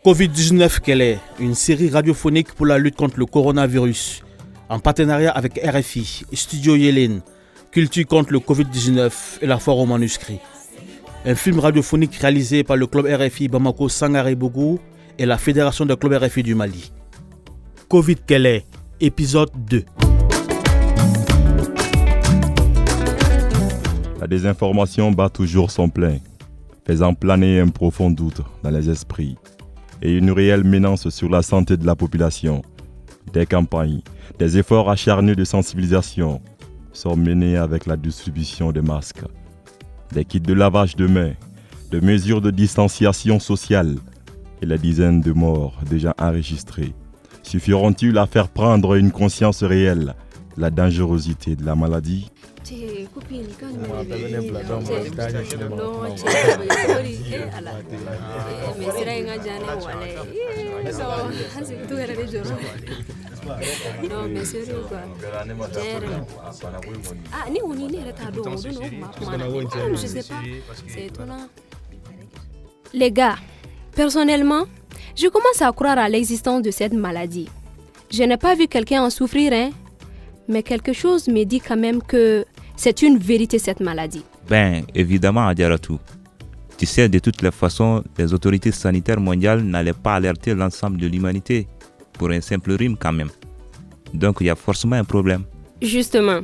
Covid-19 quelle est? Une série radiophonique pour la lutte contre le coronavirus. En partenariat avec RFI, Studio Yélène, Culture contre le Covid-19 et la Foire aux manuscrits. Un film radiophonique réalisé par le club RFI Bamako Sangaré Bougou et la Fédération des clubs RFI du Mali. Covid quelle est? Épisode 2. La désinformation bat toujours son plein, faisant planer un profond doute dans les esprits et une réelle menace sur la santé de la population. Des campagnes, des efforts acharnés de sensibilisation sont menés avec la distribution de masques, des kits de lavage de mains, de mesures de distanciation sociale et les dizaines de morts déjà enregistrées. Suffiront-ils à faire prendre une conscience réelle de la dangerosité de la maladie? Les gars, personnellement, je commence à croire à l'existence de cette maladie. Je n'ai pas vu quelqu'un en souffrir, mais quelque chose me dit quand même que c'est une vérité cette maladie. Ben, évidemment, Adjaratou. Tu sais, de toutes les façons, les autorités sanitaires mondiales n'allaient pas alerter l'ensemble de l'humanité pour un simple rhume quand même. Donc, il y a forcément un problème. Justement.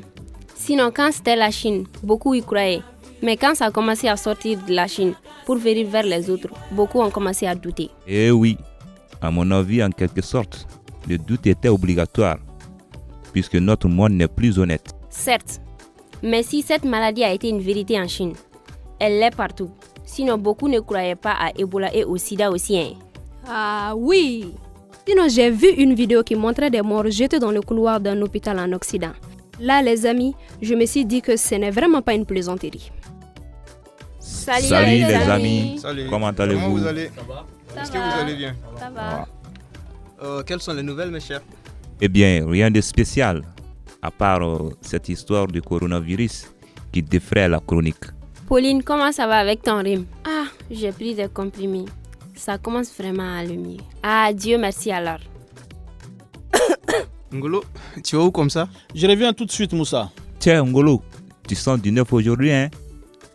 Sinon, quand c'était la Chine, beaucoup y croyaient. Mais quand ça a commencé à sortir de la Chine pour venir vers les autres, beaucoup ont commencé à douter. Eh oui, à mon avis, en quelque sorte, le doute était obligatoire, puisque notre monde n'est plus honnête. Certes, mais si cette maladie a été une vérité en Chine, elle l'est partout. Sinon, beaucoup ne croyaient pas à Ebola et au sida aussi. Ah oui! Sinon, j'ai vu une vidéo qui montrait des morts jetés dans le couloir d'un hôpital en Occident. Là, les amis, je me suis dit que ce n'est vraiment pas une plaisanterie. Salut les amis. Salut. Comment allez-vous? Comment vous allez? Ça Est-ce va. que vous allez bien? Ça va. Quelles sont les nouvelles, mes chers? Eh bien, rien de spécial, à part cette histoire du coronavirus qui défraie la chronique. Pauline, comment ça va avec ton rhume? Ah, j'ai pris des comprimés. Ça commence vraiment à aller mieux. Ah, Dieu merci alors. Ngolo, tu vas où comme ça? Je reviens tout de suite, Moussa. Tiens, Ngolo, tu sens du neuf aujourd'hui, hein?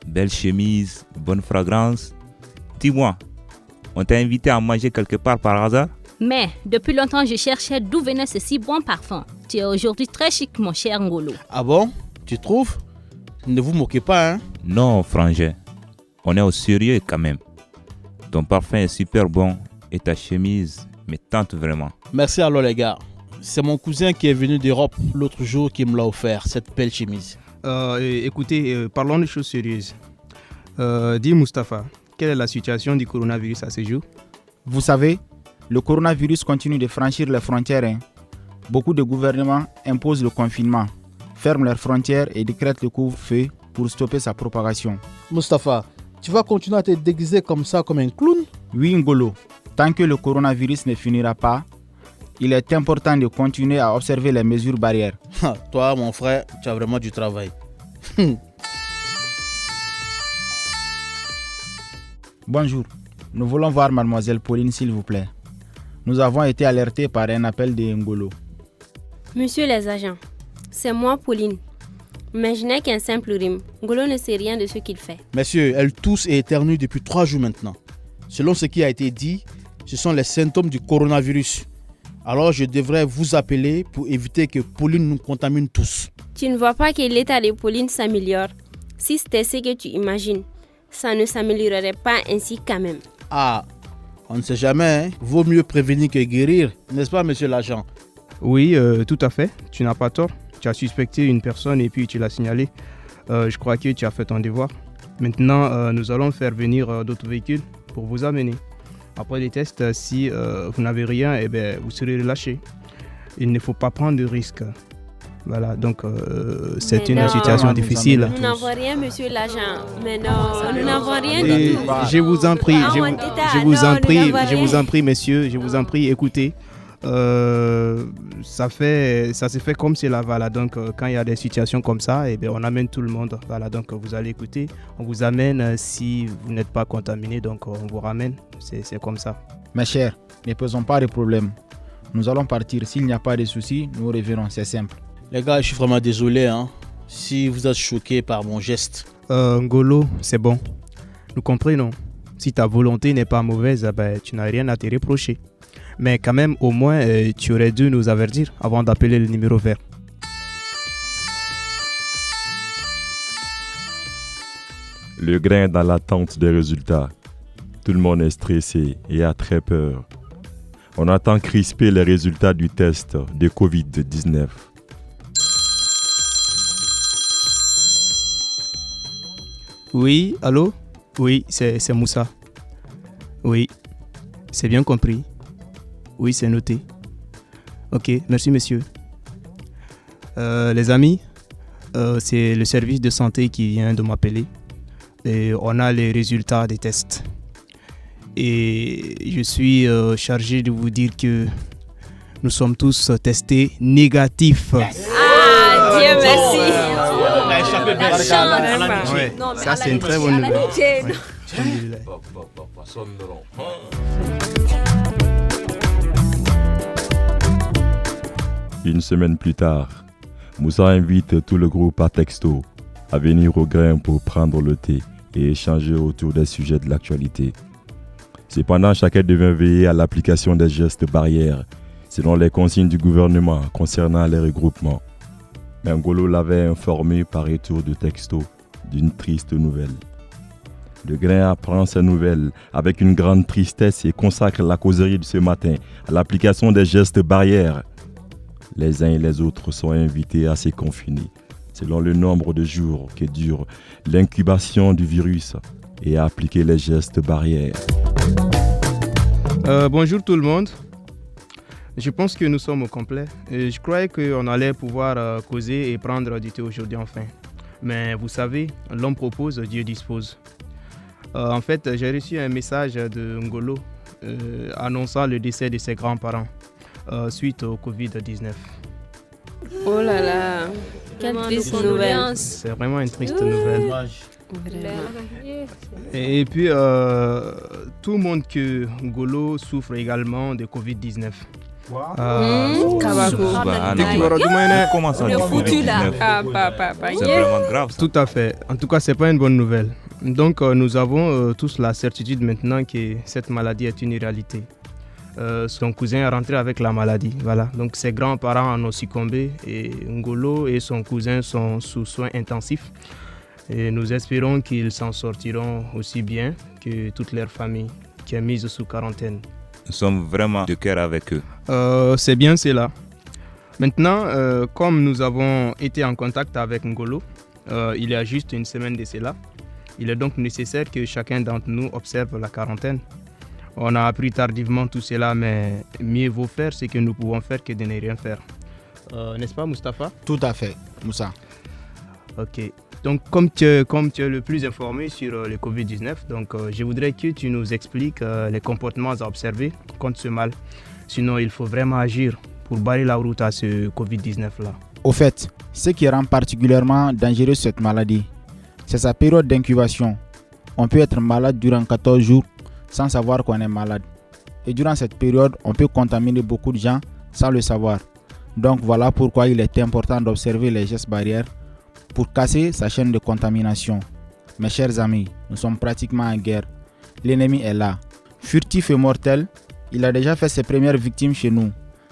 Belle chemise, bonne fragrance. Dis-moi, on t'a invité à manger quelque part par hasard? Mais depuis longtemps, je cherchais d'où venait ce si bon parfum. Tu es aujourd'hui très chic, mon cher Ngolo. Ah bon? Tu trouves? Ne vous moquez pas, hein? Non, frangin, on est au sérieux quand même. Ton parfum est super bon et ta chemise me tente vraiment. Merci alors les gars. C'est mon cousin qui est venu d'Europe l'autre jour qui me l'a offert, cette belle chemise. Écoutez, parlons de choses sérieuses. Dis Mustapha, quelle est la situation du coronavirus à ce jour? Vous savez, le coronavirus continue de franchir les frontières. Beaucoup de gouvernements imposent le confinement, ferment leurs frontières et décrètent le couvre-feu pour stopper sa propagation. Mustapha, tu vas continuer à te déguiser comme ça, comme un clown? Oui, Ngolo, tant que le coronavirus ne finira pas, il est important de continuer à observer les mesures barrières. Toi, mon frère, tu as vraiment du travail. Bonjour, nous voulons voir mademoiselle Pauline s'il vous plaît. Nous avons été alertés par un appel de Ngolo. Monsieur les agents, c'est moi Pauline. Mais je n'ai qu'un simple rhume. Ngolo ne sait rien de ce qu'il fait. Messieurs, elle tousse et éternue depuis 3 jours maintenant. Selon ce qui a été dit, ce sont les symptômes du coronavirus. Alors je devrais vous appeler pour éviter que Pauline nous contamine tous. Tu ne vois pas que l'état de Pauline s'améliore. Si c'était ce que tu imagines, ça ne s'améliorerait pas ainsi quand même. Ah, on ne sait jamais, hein? Vaut mieux prévenir que guérir, n'est-ce pas, monsieur l'agent? Oui, tout à fait. Tu n'as pas tort. Tu as suspecté une personne et puis tu l'as signalé. Je crois que tu as fait ton devoir. Maintenant, nous allons faire venir d'autres véhicules pour vous amener. Après les tests, si vous n'avez rien, eh bien, vous serez relâché. Il ne faut pas prendre de risques. Voilà, donc c'est une situation difficile. Nous n'avons rien, monsieur l'agent. Mais non, nous n'avons rien Et du tout. je vous en prie, je vous en prie, messieurs, je vous en prie, écoutez. Ça se fait comme cela, voilà. Donc quand il y a des situations comme ça, eh bien, on amène tout le monde, voilà. Donc vous allez écouter, on vous amène si vous n'êtes pas contaminé, donc on vous ramène, c'est comme ça. Mes chers, ne pesons pas de problème. Nous allons partir. S'il n'y a pas de soucis, nous revenons. C'est simple. Les gars, je suis vraiment désolé si vous êtes choqués par mon geste. Ngolo, c'est bon. Nous comprenons. Si ta volonté n'est pas mauvaise, tu n'as rien à te reprocher. Mais quand même, au moins, tu aurais dû nous avertir avant d'appeler le numéro vert. Le grain dans l'attente des résultats. Tout le monde est stressé et a très peur. On attend crispé les résultats du test de Covid-19. Oui, allô? Oui, c'est Moussa. Oui, c'est bien compris. Oui, c'est noté. Ok, merci monsieur. Les amis, c'est le service de santé qui vient de m'appeler. Et on a les résultats des tests. Et je suis chargé de vous dire que nous sommes tous testés négatifs. Ah, Dieu merci. Ouais, ça c'est une très bonne nouvelle. Ouais. Une semaine plus tard, Moussa invite tout le groupe à texto à venir au grain pour prendre le thé et échanger autour des sujets de l'actualité. Cependant, chacun devait veiller à l'application des gestes barrières selon les consignes du gouvernement concernant les regroupements. Mais Ngolo l'avait informé par retour de texto d'une triste nouvelle. Le grain apprend ces nouvelles avec une grande tristesse et consacre la causerie de ce matin à l'application des gestes barrières. Les uns et les autres sont invités à se confiner selon le nombre de jours que dure l'incubation du virus et à appliquer les gestes barrières. Bonjour tout le monde. Je pense que nous sommes au complet. Et je croyais qu'on allait pouvoir causer et prendre du thé aujourd'hui enfin. Mais vous savez, l'homme propose, Dieu dispose. En fait, j'ai reçu un message de Ngolo annonçant le décès de ses grands-parents suite au Covid-19. Oh là là, quelle triste nouvelle. C'est vraiment une triste nouvelle. Vraiment. Et puis, tout le monde que Ngolo souffre également de Covid-19. Kabako. Comment ça, Le foutu là. C'est vraiment grave ça. Tout à fait. En tout cas, c'est pas une bonne nouvelle. Donc, nous avons tous la certitude maintenant que cette maladie est une réalité. Son cousin est rentré avec la maladie. Voilà. Donc, ses grands-parents en ont succombé et Ngolo et son cousin sont sous soins intensifs. Et nous espérons qu'ils s'en sortiront aussi bien que toute leur famille qui est mise sous quarantaine. Nous sommes vraiment de cœur avec eux. C'est bien cela. Maintenant, comme nous avons été en contact avec Ngolo, il y a juste une semaine de cela, il est donc nécessaire que chacun d'entre nous observe la quarantaine. On a appris tardivement tout cela, mais mieux vaut faire ce que nous pouvons faire que de ne rien faire. N'est-ce pas, Mustapha? Tout à fait, Moussa. Ok. Donc, comme tu es le plus informé sur le Covid-19, donc, je voudrais que tu nous expliques les comportements à observer contre ce mal. Sinon, il faut vraiment agir pour barrer la route à ce Covid-19-là. Au fait, ce qui rend particulièrement dangereuse cette maladie, c'est sa période d'incubation. On peut être malade durant 14 jours sans savoir qu'on est malade. Et durant cette période, on peut contaminer beaucoup de gens sans le savoir. Donc voilà pourquoi il est important d'observer les gestes barrières pour casser sa chaîne de contamination. Mes chers amis, nous sommes pratiquement en guerre. L'ennemi est là. Furtif et mortel, il a déjà fait ses premières victimes chez nous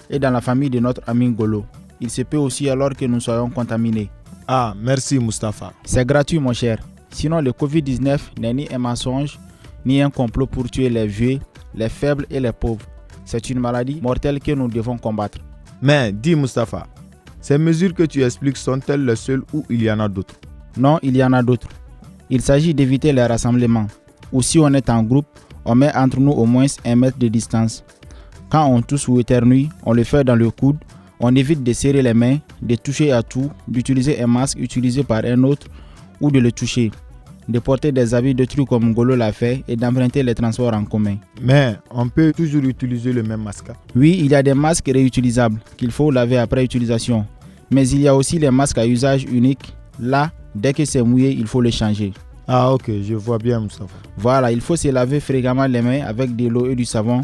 et dans la famille de notre ami Ngolo. Il se peut aussi alors que nous soyons contaminés. Ah, merci Mustapha. C'est gratuit mon cher. Sinon le Covid-19 n'est ni un mensonge, ni un complot pour tuer les vieux, les faibles et les pauvres. C'est une maladie mortelle que nous devons combattre. Mais dis Mustapha, ces mesures que tu expliques sont-elles les seules ou il y en a d'autres? Non, il y en a d'autres. Il s'agit d'éviter les rassemblements. Ou si on est en groupe, on met entre nous au moins 1 mètre de distance. Quand on tousse ou éternue, on le fait dans le coude. On évite de serrer les mains, de toucher à tout, d'utiliser un masque utilisé par un autre ou de le toucher. De porter des habits de trucs comme Ngolo l'a fait et d'emprunter les transports en commun. Mais on peut toujours utiliser le même masque. Oui, il y a des masques réutilisables qu'il faut laver après utilisation. Mais il y a aussi les masques à usage unique. Là, dès que c'est mouillé, il faut le changer. Ah ok, je vois bien Mustapha. Voilà, il faut se laver fréquemment les mains avec de l'eau et du savon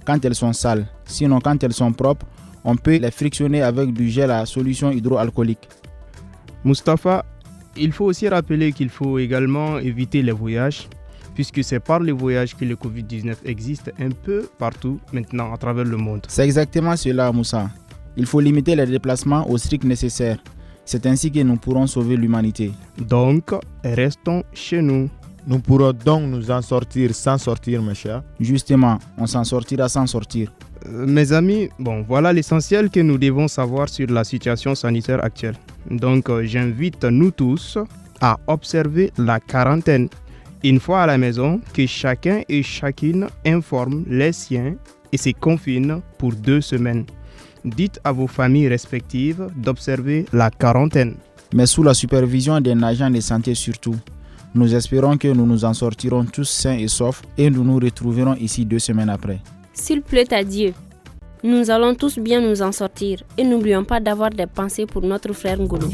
quand elles sont sales. Sinon, quand elles sont propres, on peut les frictionner avec du gel à solution hydroalcoolique. Mustapha, il faut aussi rappeler qu'il faut également éviter les voyages, puisque c'est par les voyages que le Covid-19 existe un peu partout maintenant à travers le monde. C'est exactement cela, Moussa. Il faut limiter les déplacements au strict nécessaire. C'est ainsi que nous pourrons sauver l'humanité. Donc, restons chez nous. Nous pourrons donc nous en sortir sans sortir, mes chers. Justement, on s'en sortira sans sortir. Mes amis, voilà l'essentiel que nous devons savoir sur la situation sanitaire actuelle. Donc, j'invite nous tous à observer la quarantaine. Une fois à la maison, que chacun et chacune informe les siens et se confine pour 2 semaines. Dites à vos familles respectives d'observer la quarantaine. Mais sous la supervision d'un agent de santé surtout. Nous espérons que nous nous en sortirons tous sains et saufs et nous nous retrouverons ici 2 semaines après. S'il plaît à Dieu, nous allons tous bien nous en sortir et n'oublions pas d'avoir des pensées pour notre frère Ngolo.